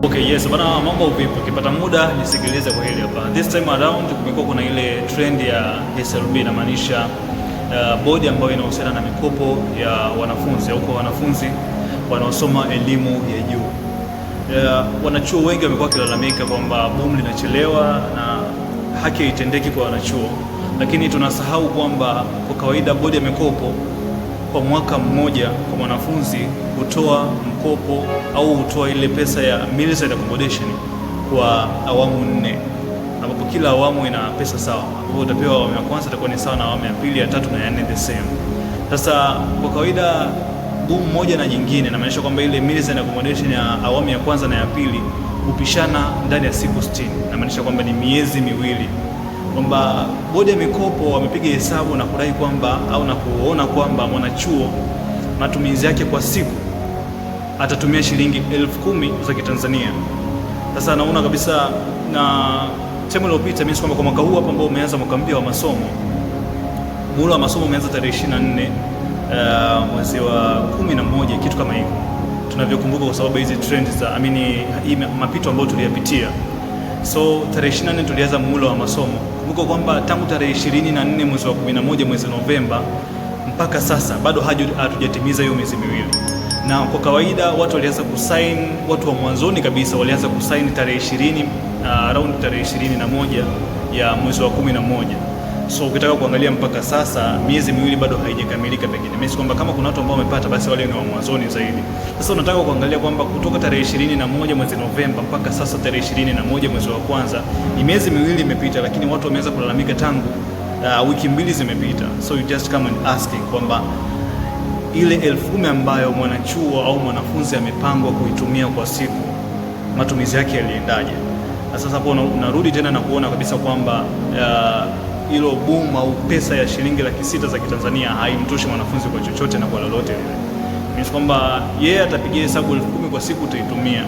Okay, yes, bana, mambo vipi? Ukipata muda nisikilize kwa hili hapa. This time around kumekuwa kuna ile trend ya SLB, inamaanisha bodi ambayo inahusiana na mikopo ya wanafunzi au kwa wanafunzi wanaosoma elimu ya juu. Wanachuo wengi wamekuwa wakilalamika kwamba boom linachelewa na haki haitendeki kwa wanachuo, lakini tunasahau kwamba kwa kawaida bodi ya mikopo kwa mwaka mmoja kwa mwanafunzi hutoa mkopo au hutoa ile pesa ya meals and accommodation kwa awamu 4, ambapo kila awamu ina pesa sawa. Kwa utapewa awamu ya kwanza itakuwa ni sawa na awamu ya pili, ya tatu na ya 4 the same. Sasa kwa kawaida boom moja na nyingine inamaanisha kwamba ile meals and accommodation ya awamu ya kwanza na ya pili hupishana ndani ya siku 60, inamaanisha kwamba ni miezi miwili, kwamba bodi ya mikopo wamepiga hesabu na kudai kwamba au na kuona kwamba mwanachuo matumizi yake kwa siku atatumia shilingi 10,000 za Kitanzania. Sasa naona kabisa, na term iliyopita mimi kwamba kwa mwaka huu hapa ambao umeanza mwaka mpya wa masomo, muhula wa masomo umeanza tarehe 24 mwezi wa 11, kitu kama hivyo tunavyokumbuka, kwa sababu hizi trend za hii mapito ambayo tuliyapitia. So tarehe 24 tulianza muhula wa masomo. Kumbuka kwamba tangu tarehe 24 mwezi wa 11 mwezi Novemba mpaka sasa bado hatujatimiza hiyo miezi miwili. Na kwa kawaida watu walianza kusign, watu wa mwanzoni kabisa walianza kusign tarehe 20 around tarehe 21 ya mwezi wa 11. So ukitaka kuangalia mpaka sasa miezi miwili bado haijakamilika pengine. Mimi kwamba kama kuna watu ambao wamepata basi wale ni wa mwanzoni zaidi. Sasa unataka kuangalia kwamba kutoka tarehe 21 mwezi Novemba mpaka sasa tarehe 21 mwezi wa kwanza ni miezi miwili imepita, lakini watu wameanza kulalamika tangu wiki 2 zimepita. So you just come and asking kwamba ile 10,000 ambayo mwanachuo au mwanafunzi amepangwa kuitumia kwa siku, matumizi yake yaliendaje? Sasa hapo unarudi tena na kuona kabisa kwamba hilo boom au pesa ya shilingi 600,000 za Kitanzania haimtoshi mwanafunzi kwa chochote na kwa lolote lile. Means kwamba yeye atapigia hesabu 10,000 kwa siku utaitumia,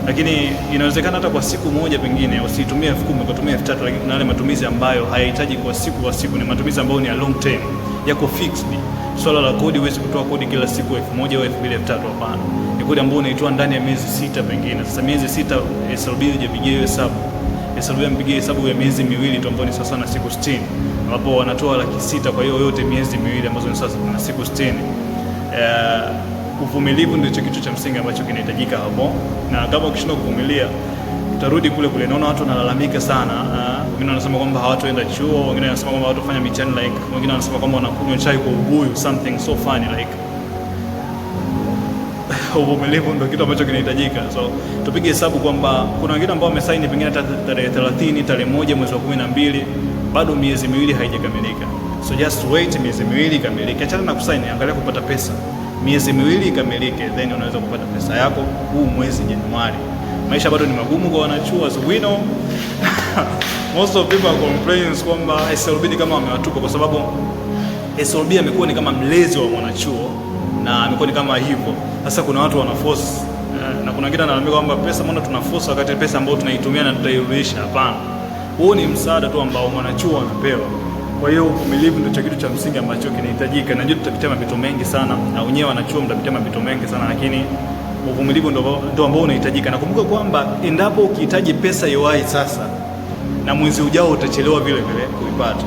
lakini inawezekana hata kwa siku moja pengine usitumie 10,000 ukatumia 3,000, lakini kuna yale matumizi ambayo hayahitaji kwa siku, ni matumizi ambayo ni ya long term, yako fixed. Swala la kodi, huwezi kutoa kodi kila siku 1,000 au 2,000 au 3,000, hapana. Ni kodi ambayo unaitoa ndani ya miezi 6 pengine. Sasa miezi 6 SLB haijapigia hiyo hesabu. SLB amepigia hesabu ya miezi miwili tu ambayo ni sasa na siku 60, ambapo wanatoa 600,000 kwa hiyo yote miezi miwili ambazo ni sasa na siku 60. Uvumilivu ndio kitu cha msingi ambacho kinahitajika hapo, na kama ukishindwa kuvumilia utarudi kule kule. Naona watu wanalalamika sana, wengine wanasema kwamba hawatoenda chuo, wengine wanasema kwamba hawatofanya mitihani, wengine wanasema kwamba wanakunywa chai kwa ubuyu, something so funny uvumilivu ndio kitu ambacho kinahitajika. So tupige hesabu kwamba kuna wengine ambao wamesaini pengine tarehe 30, tarehe 1 mwezi wa 12, bado miezi miwili haijakamilika. So just wait miezi miwili ikamilike. Achana na kusaini, angalia kupata pesa. Miezi miwili ikamilike, then unaweza kupata pesa yako huu mwezi Januari. Maisha bado ni magumu kwa wanachuo, as we know. Most of people are complaining kwamba SLB ni kama wamewatupa, kwa sababu SLB amekuwa ni kama mlezi wa mwanachuo na amekuwa ni kama hivyo. Sasa kuna watu wana force na kuna wengine wanalalamika kwamba pesa, mbona tuna force wakati pesa ambayo tunaitumia na tutairudisha? Hapana, huo ni msaada tu ambao mwanachuo anapewa. Kwa hiyo uvumilivu ndio kitu cha msingi ambacho kinahitajika. Najua tutapitia mapito mengi sana, na wenyewe wanachuo mtapitia mapito mengi sana, lakini uvumilivu ndio ambao unahitajika. Nakumbuka kwamba endapo ukihitaji pesa iwahi sasa, na mwezi ujao utachelewa vile vile kuipata.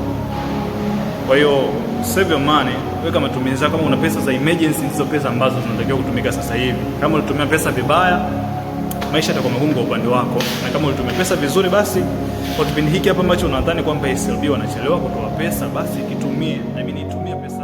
Kwa hiyo save your money, weka matumizi yako. Kama una pesa za emergency, hizo pesa ambazo zinatakiwa kutumika sasa hivi. Kama ulitumia pesa vibaya, maisha yatakuwa magumu kwa upande wako, na kama ulitumia pesa vizuri, basi kwa kipindi hiki hapa ambacho unadhani kwamba SLB wanachelewa kutoa pesa, basi itumie pesa